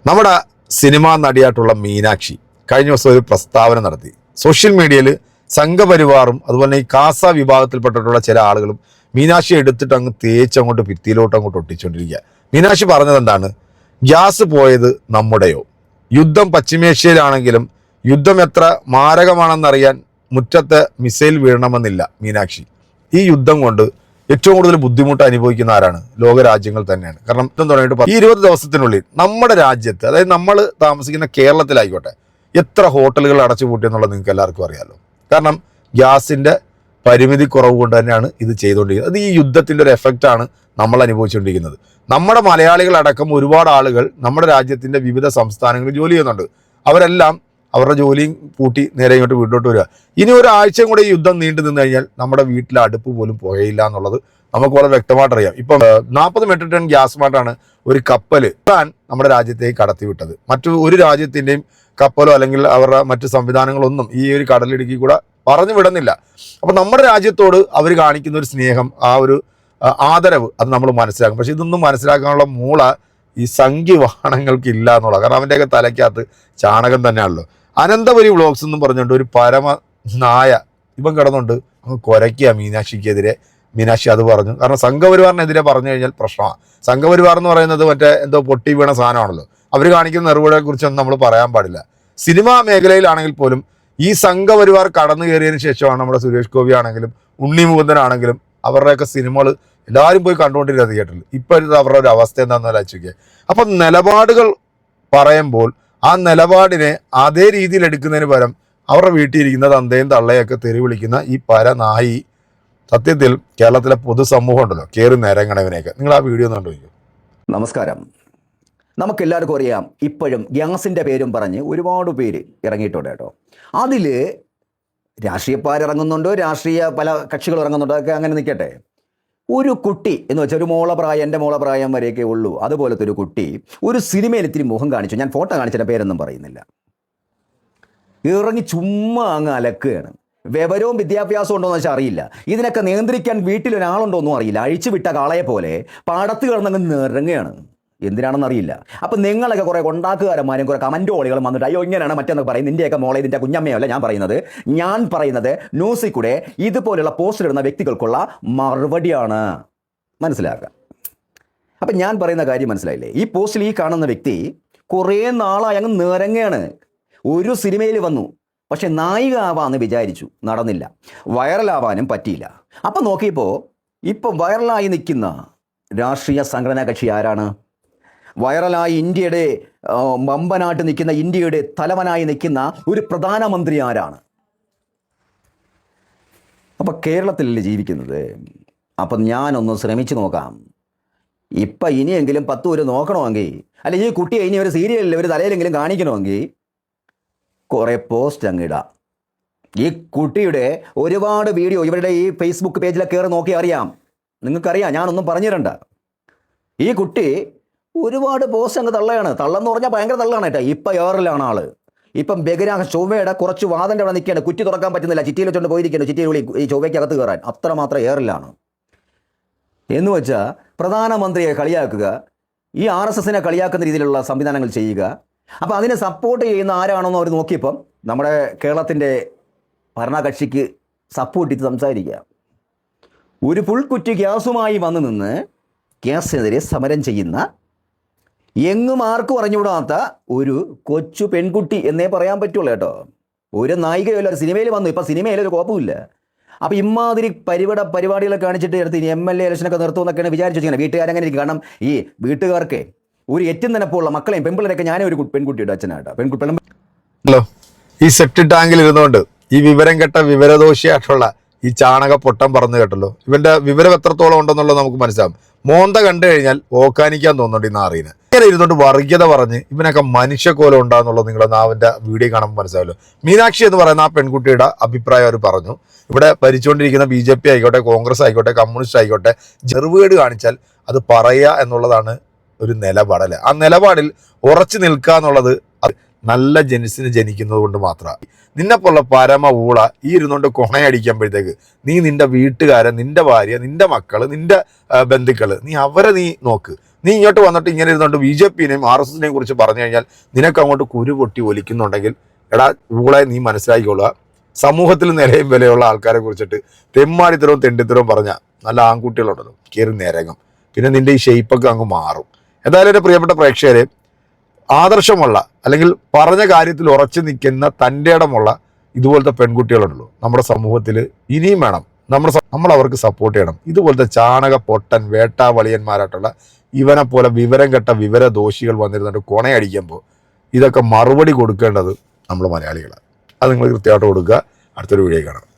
നമ്മുടെ സിനിമാ നടിയായിട്ടുള്ള മീനാക്ഷി കഴിഞ്ഞ ദിവസം ഒരു പ്രസ്താവന നടത്തി. സോഷ്യൽ മീഡിയയിൽ സംഘപരിവാറും അതുപോലെ ഈ കാസ വിഭാഗത്തിൽപ്പെട്ടിട്ടുള്ള ചില ആളുകളും മീനാക്ഷി എടുത്തിട്ട് അങ്ങ് തേച്ചങ്ങോട്ട് ഭിത്തിയിലോട്ട് അങ്ങോട്ട് ഒട്ടിച്ചുകൊണ്ടിരിക്കുക. മീനാക്ഷി പറഞ്ഞത് എന്താണ്? ഗ്യാസ് പോയത് നമ്മുടെയോ? യുദ്ധം പശ്ചിമേഷ്യയിലാണെങ്കിലും യുദ്ധം എത്ര മാരകമാണെന്നറിയാൻ മുറ്റത്ത് മിസൈൽ വീഴണമെന്നില്ല മീനാക്ഷി. ഈ യുദ്ധം കൊണ്ട് ഏറ്റവും കൂടുതൽ ബുദ്ധിമുട്ട് അനുഭവിക്കുന്ന ആരാണ്? ലോകരാജ്യങ്ങൾ തന്നെയാണ്. കാരണം യുദ്ധം തുടങ്ങിയിട്ട് ഈ 20 ദിവസത്തിനുള്ളിൽ നമ്മുടെ രാജ്യത്ത്, അതായത് നമ്മൾ താമസിക്കുന്ന കേരളത്തിലായിക്കോട്ടെ, എത്ര ഹോട്ടലുകൾ അടച്ചുപൂട്ടി എന്നുള്ളത് നിങ്ങൾക്ക് എല്ലാവർക്കും അറിയാമല്ലോ. കാരണം ഗ്യാസിൻ്റെ പരിമിതി കുറവ് കൊണ്ട് തന്നെയാണ് ഇത് ചെയ്തുകൊണ്ടിരിക്കുന്നത്. അത് ഈ യുദ്ധത്തിൻ്റെ ഒരു എഫക്റ്റാണ് നമ്മൾ അനുഭവിച്ചുകൊണ്ടിരിക്കുന്നത്. നമ്മുടെ മലയാളികളടക്കം ഒരുപാട് ആളുകൾ നമ്മുടെ രാജ്യത്തിൻ്റെ വിവിധ സംസ്ഥാനങ്ങളിൽ ജോലി ചെയ്യുന്നുണ്ട്. അവരെല്ലാം അവരുടെ ജോലിയും കൂട്ടി നേരെ ഇങ്ങോട്ട് വീട്ടിലോട്ട് വരിക. ഇനി ഒരാഴ്ചയും കൂടെ ഈ യുദ്ധം നീണ്ടു നിന്ന് കഴിഞ്ഞാൽ നമ്മുടെ വീട്ടിലെ അടുപ്പ് പോലും പുകയില്ല എന്നുള്ളത് നമുക്ക് വളരെ വ്യക്തമായിട്ട് അറിയാം. ഇപ്പം 40 മെട്രിക് ടൺ ഗ്യാസുമായിട്ടാണ് ഒരു കപ്പൽ നമ്മുടെ രാജ്യത്തേക്ക് കടത്തിവിട്ടത്. മറ്റു ഒരു രാജ്യത്തിൻ്റെയും കപ്പലോ അല്ലെങ്കിൽ അവരുടെ മറ്റു സംവിധാനങ്ങളൊന്നും ഈ ഒരു കടലിടുക്കി കൂടെ പറഞ്ഞു വിടുന്നില്ല. അപ്പം നമ്മുടെ രാജ്യത്തോട് അവർ കാണിക്കുന്ന ഒരു സ്നേഹം, ആ ഒരു ആദരവ്, അത് നമ്മൾ മനസ്സിലാക്കും. പക്ഷെ ഇതൊന്നും മനസ്സിലാക്കാനുള്ള മൂള ഈ സംഖ്യവാഹനങ്ങൾക്ക് ഇല്ല എന്നുള്ള. കാരണം അവൻ്റെയൊക്കെ തലയ്ക്കകത്ത് ചാണകം തന്നെയാണല്ലോ. അനന്തപുരി വ്ളോഗ്സ് എന്നും പറഞ്ഞുകൊണ്ട് ഒരു പരമ നായ ഇവൻ കിടന്നുണ്ട് അങ്ങ് കുരയ്ക്കുക മീനാക്ഷിക്കെതിരെ. മീനാക്ഷി അത് പറഞ്ഞു. കാരണം സംഘപരിവാറിനെതിരെ പറഞ്ഞു കഴിഞ്ഞാൽ പ്രശ്നമാണ്. സംഘപരിവാർ എന്ന് പറയുന്നത് മറ്റേ എന്തോ പൊട്ടി വീണ സാധനമാണല്ലോ. അവർ കാണിക്കുന്ന നെറുകയെ കുറിച്ചൊന്നും നമ്മൾ പറയാൻ പാടില്ല. സിനിമാ മേഖലയിലാണെങ്കിൽ പോലും ഈ സംഘപരിവാർ കടന്നു കയറിയതിന് ശേഷമാണ് നമ്മുടെ സുരേഷ് ഗോപി ആണെങ്കിലും ഉണ്ണി മുകുന്ദനാണെങ്കിലും അവരുടെയൊക്കെ സിനിമകൾ എല്ലാവരും പോയി കണ്ടുകൊണ്ടിരുന്നത് തിയേറ്ററിൽ. ഇപ്പോഴത്തെ അവരുടെ ഒരു അവസ്ഥ എന്താണെന്ന് ആലോചിക്കുക. അപ്പം നിലപാടുകൾ പറയുമ്പോൾ ആ നിലപാടിനെ അതേ രീതിയിൽ എടുക്കുന്നതിന് പകരം അവരുടെ വീട്ടിലിരിക്കുന്ന തന്തയും തള്ളയൊക്കെ തെറി വിളിക്കുന്ന ഈ പരനായി സത്യത്തിൽ കേരളത്തിലെ പൊതുസമൂഹം ഉണ്ടല്ലോ കയറി നേരങ്ങണവനെയൊക്കെ. നിങ്ങൾ ആ വീഡിയോ ഒന്ന് കണ്ടുപോയി. നമസ്കാരം. നമുക്കെല്ലാവർക്കും അറിയാം, ഇപ്പോഴും ഗ്യാസിൻ്റെ പേരും പറഞ്ഞ് ഒരുപാട് പേര് ഇറങ്ങിയിട്ടുണ്ട് കേട്ടോ. അതിൽ രാഷ്ട്രീയക്കാരിറങ്ങുന്നുണ്ട്, പല കക്ഷികൾ ഇറങ്ങുന്നുണ്ട്, അതൊക്കെ അങ്ങനെ നിൽക്കട്ടെ. ഒരു കുട്ടി എന്ന് വെച്ചാൽ ഒരു മോളപ്രായം, എൻ്റെ മോളപ്രായം വരെയൊക്കെ ഉള്ളൂ, അതുപോലത്തെ ഒരു കുട്ടി ഒരു സിനിമയിൽ ഇത്തിരി മുഖം കാണിച്ചു. ഞാൻ ഫോട്ടോ കാണിച്ചിട്ട് പേരൊന്നും പറയുന്നില്ല. ഇറങ്ങി ചുമ്മാ അങ്ങ് അലക്കുകയാണ്. വിവരവും വിദ്യാഭ്യാസവും ഉണ്ടോ എന്ന് വെച്ചാൽ അറിയില്ല. ഇതിനൊക്കെ നിയന്ത്രിക്കാൻ വീട്ടിലൊരാളുണ്ടോ എന്നും അറിയില്ല. അഴിച്ചു വിട്ട കാളയെ പോലെ പാടത്ത് കിടന്നങ്ങ് നിറങ്ങുകയാണ്. എന്തിനാണെന്ന് അറിയില്ല. അപ്പം നിങ്ങളൊക്കെ കുറേ കൊണ്ടാക്കുകാരന്മാരും കുറേ കമൻറ്റോളികളും വന്നിട്ട് അയ്യോ ഇങ്ങനെയാണ് മറ്റെന്നൊക്കെ പറയും. നിൻ്റെയൊക്കെ മോളെ ഇതിൻ്റെ കുഞ്ഞമ്മയല്ല ഞാൻ പറയുന്നത് ന്യൂസിൽ കൂടെ ഇതുപോലുള്ള പോസ്റ്റർ ഇടുന്ന വ്യക്തികൾക്കുള്ള മറുപടിയാണ്. മനസ്സിലാക്കുക. അപ്പം ഞാൻ പറയുന്ന കാര്യം മനസ്സിലായില്ലേ? ഈ പോസ്റ്റിൽ ഈ കാണുന്ന വ്യക്തി കുറേ നാളായി അങ്ങ് നിറങ്ങുകയാണ്. ഒരു സിനിമയിൽ വന്നു, പക്ഷെ നായിക ആവാമെന്ന് വിചാരിച്ചു, നടന്നില്ല. വൈറലാവാനും പറ്റിയില്ല. അപ്പം നോക്കിയപ്പോൾ ഇപ്പം വൈറലായി നിൽക്കുന്ന രാഷ്ട്രീയ സംഘടനാ കക്ഷി ആരാണ്? വൈറലായി ഇന്ത്യയുടെ വമ്പനായിട്ട് നിൽക്കുന്ന, ഇന്ത്യയുടെ തലവനായി നിൽക്കുന്ന ഒരു പ്രധാനമന്ത്രി ആരാണ്? അപ്പം കേരളത്തിലല്ലേ ജീവിക്കുന്നത്. അപ്പം ഞാനൊന്ന് ശ്രമിച്ചു നോക്കാം. ഇപ്പം ഇനിയെങ്കിലും 10 പേര് നോക്കണമെങ്കിൽ, അല്ലെങ്കിൽ ഈ കുട്ടിയെ ഇനി ഒരു സീരിയലിൽ ഒരു തലയിലെങ്കിലും കാണിക്കണമെങ്കിൽ കുറേ പോസ്റ്റ് അങ്ങിടാം. ഈ കുട്ടിയുടെ ഒരുപാട് വീഡിയോ ഇവരുടെ ഈ ഫേസ്ബുക്ക് പേജിലൊക്കെ കയറി നോക്കി അറിയാം. നിങ്ങൾക്കറിയാം, ഞാനൊന്നും പറഞ്ഞു തരണ്ട. ഈ കുട്ടി ഒരുപാട് പോസ്റ്റ് അങ്ങ് തള്ളയാണ്. തള്ളെന്ന് പറഞ്ഞാൽ ഭയങ്കര തള്ളാണ് കേട്ടോ. ഇപ്പം ഏറിലാണ് ആള്. ഇപ്പം ബഹിരാകാശ ചൊവ്വയുടെ കുറച്ച് വാദൻ്റെ അവിടെ നിൽക്കുകയാണ്. കുറ്റി തുറക്കാൻ പറ്റുന്നില്ല. ചിറ്റിയിൽ വെച്ചുകൊണ്ട് പോയിരിക്കുന്നു. ചിറ്റിയിൽ വിളി ഈ ചൊവ്വയ്ക്കകത്ത് കയറാൻ അത്രമാത്രം ഏറിലാണ്. എന്ന് വെച്ചാൽ പ്രധാനമന്ത്രിയെ കളിയാക്കുക, ഈ RSSനെ കളിയാക്കുന്ന രീതിയിലുള്ള സംവിധാനങ്ങൾ ചെയ്യുക. അപ്പോൾ അതിനെ സപ്പോർട്ട് ചെയ്യുന്ന ആരാണെന്ന് അവർ നോക്കിയപ്പം നമ്മുടെ കേരളത്തിൻ്റെ ഭരണകക്ഷിക്ക് സപ്പോർട്ട് ചെയ്ത് സംസാരിക്കുക. ഒരു പുൽക്കുറ്റി ഗ്യാസുമായി വന്നു നിന്ന് ഗ്യാസിനെതിരെ സമരം ചെയ്യുന്ന, എങ്ങും ആർക്കും അറിഞ്ഞുകൂടാത്ത ഒരു കൊച്ചു പെൺകുട്ടി എന്നേ പറയാൻ പറ്റുള്ളൂ കേട്ടോ. ഒരു നായികയല്ല, ഒരു സിനിമയിൽ വന്നു. ഇപ്പം സിനിമയിലൊരു കുഴപ്പമില്ല. അപ്പോൾ ഇമാതിരി പരിപാടികളൊക്കെ കാണിച്ചിട്ട് എടുത്ത് ഇനി MLA ഇലക്ഷനൊക്കെ നിർത്തുമെന്നൊക്കെയാണ് വിചാരിച്ചു വെച്ചിങ്ങനെ. വീട്ടുകാരങ്ങനെ ഇരിക്കും. കാരണം ഈ വീട്ടുകാർക്ക് ഒരു ഏറ്റവും തന്നെപ്പോഴുള്ള മക്കളെയും പെൺപിള്ളേരൊക്കെ ഞാനേ ഒരു പെൺകുട്ടിയുടെ അച്ഛനായിട്ടോ. ഹലോ, ഈ സെപ്റ്റി ടാങ്കിൽ ഇരുന്നുകൊണ്ട് ഈ വിവരം കെട്ട വിവരദോഷിയായിട്ടുള്ള ഈ ചാണക പൊട്ടം പറഞ്ഞു കേട്ടല്ലോ. ഇവന്റെ വിവരം എത്രത്തോളം ഉണ്ടെന്നുള്ളത് നമുക്ക് മനസ്സിലാവും. മോന്ത കണ്ടു കഴിഞ്ഞാൽ ഓക്കാനിക്കാൻ തോന്നുന്നുണ്ട് ഈ നാറിന്. ഇങ്ങനെ ഇരുന്നുകൊണ്ട് വർഗീയത പറഞ്ഞ് ഇവനൊക്കെ മനുഷ്യക്കോലം ഉണ്ടാകുന്നുള്ളത് നിങ്ങളൊന്ന് അവൻ്റെ വീഡിയോ കാണുമ്പോൾ മനസ്സിലാവല്ലോ. മീനാക്ഷി എന്ന് പറയുന്ന ആ പെൺകുട്ടിയുടെ അഭിപ്രായം അവർ പറഞ്ഞു. ഇവിടെ ഭരിച്ചുകൊണ്ടിരിക്കുന്ന BJP ആയിക്കോട്ടെ, കോൺഗ്രസ് ആയിക്കോട്ടെ, കമ്മ്യൂണിസ്റ്റ് ആയിക്കോട്ടെ, ചെറുവേട് കാണിച്ചാൽ അത് പറയുക എന്നുള്ളതാണ് ഒരു നിലപാടല്ലേ. ആ നിലപാടിൽ ഉറച്ചു നിൽക്കുക എന്നുള്ളത് നല്ല ജനിസിന് ജനിക്കുന്നത് കൊണ്ട് മാത്രമാണ്. നിന്നെപ്പോലുള്ള പരമ ഊള ഈ ഇരുന്നുകൊണ്ട് കൊണയടിക്കുമ്പോഴത്തേക്ക് നീ നിന്റെ വീട്ടുകാരെ, നിന്റെ ഭാര്യ, നിന്റെ മക്കള്, നിന്റെ ബന്ധുക്കള്, നീ അവരെ നീ നോക്ക്. നീ ഇങ്ങോട്ട് വന്നിട്ട് ഇങ്ങനെ ഇരുന്നുകൊണ്ട് BJP-നെയും RSSനെയും കുറിച്ച് പറഞ്ഞു കഴിഞ്ഞാൽ നിനക്ക് അങ്ങോട്ട് കുരു പൊട്ടി ഒലിക്കുന്നുണ്ടെങ്കിൽ എടാ ഊളെ നീ മനസ്സിലാക്കിക്കൊള്ളുക, സമൂഹത്തിൽ നിലയും വിലയുള്ള ആൾക്കാരെ കുറിച്ചിട്ട് തെമ്മാടിത്തരവും തെണ്ടിത്തരവും പറഞ്ഞ നല്ല ആൺകുട്ടികളുണ്ടല്ലോ കയറി നിരങ്ങും. പിന്നെ നിന്റെ ഈ ഷെയ്പ്പൊക്കെ അങ്ങ് മാറും. എന്തായാലും എൻ്റെ പ്രിയപ്പെട്ട പ്രേക്ഷകരെ, ആദർശമുള്ള അല്ലെങ്കിൽ പറഞ്ഞ കാര്യത്തിൽ ഉറച്ചു നിൽക്കുന്ന തൻ്റെ ഇടമുള്ള ഇതുപോലത്തെ പെൺകുട്ടികളുണ്ടല്ലോ നമ്മുടെ സമൂഹത്തിൽ ഇനിയും വേണം. നമ്മൾ അവർക്ക് സപ്പോർട്ട് ചെയ്യണം. ഇതുപോലത്തെ ചാണക പൊട്ടൻ വേട്ടാവളിയന്മാരായിട്ടുള്ള ഇവനെ പോലെ വിവരം കെട്ട വിവരദോഷികൾ വന്നിരുന്നിട്ട് കൊണയടിക്കുമ്പോൾ ഇതൊക്കെ മറുപടി കൊടുക്കേണ്ടത് നമ്മൾ മലയാളികളാണ്. അത് നിങ്ങൾ കൃത്യമായിട്ട് കൊടുക്കുക. അടുത്തൊരു വീഡിയോ കാണാം.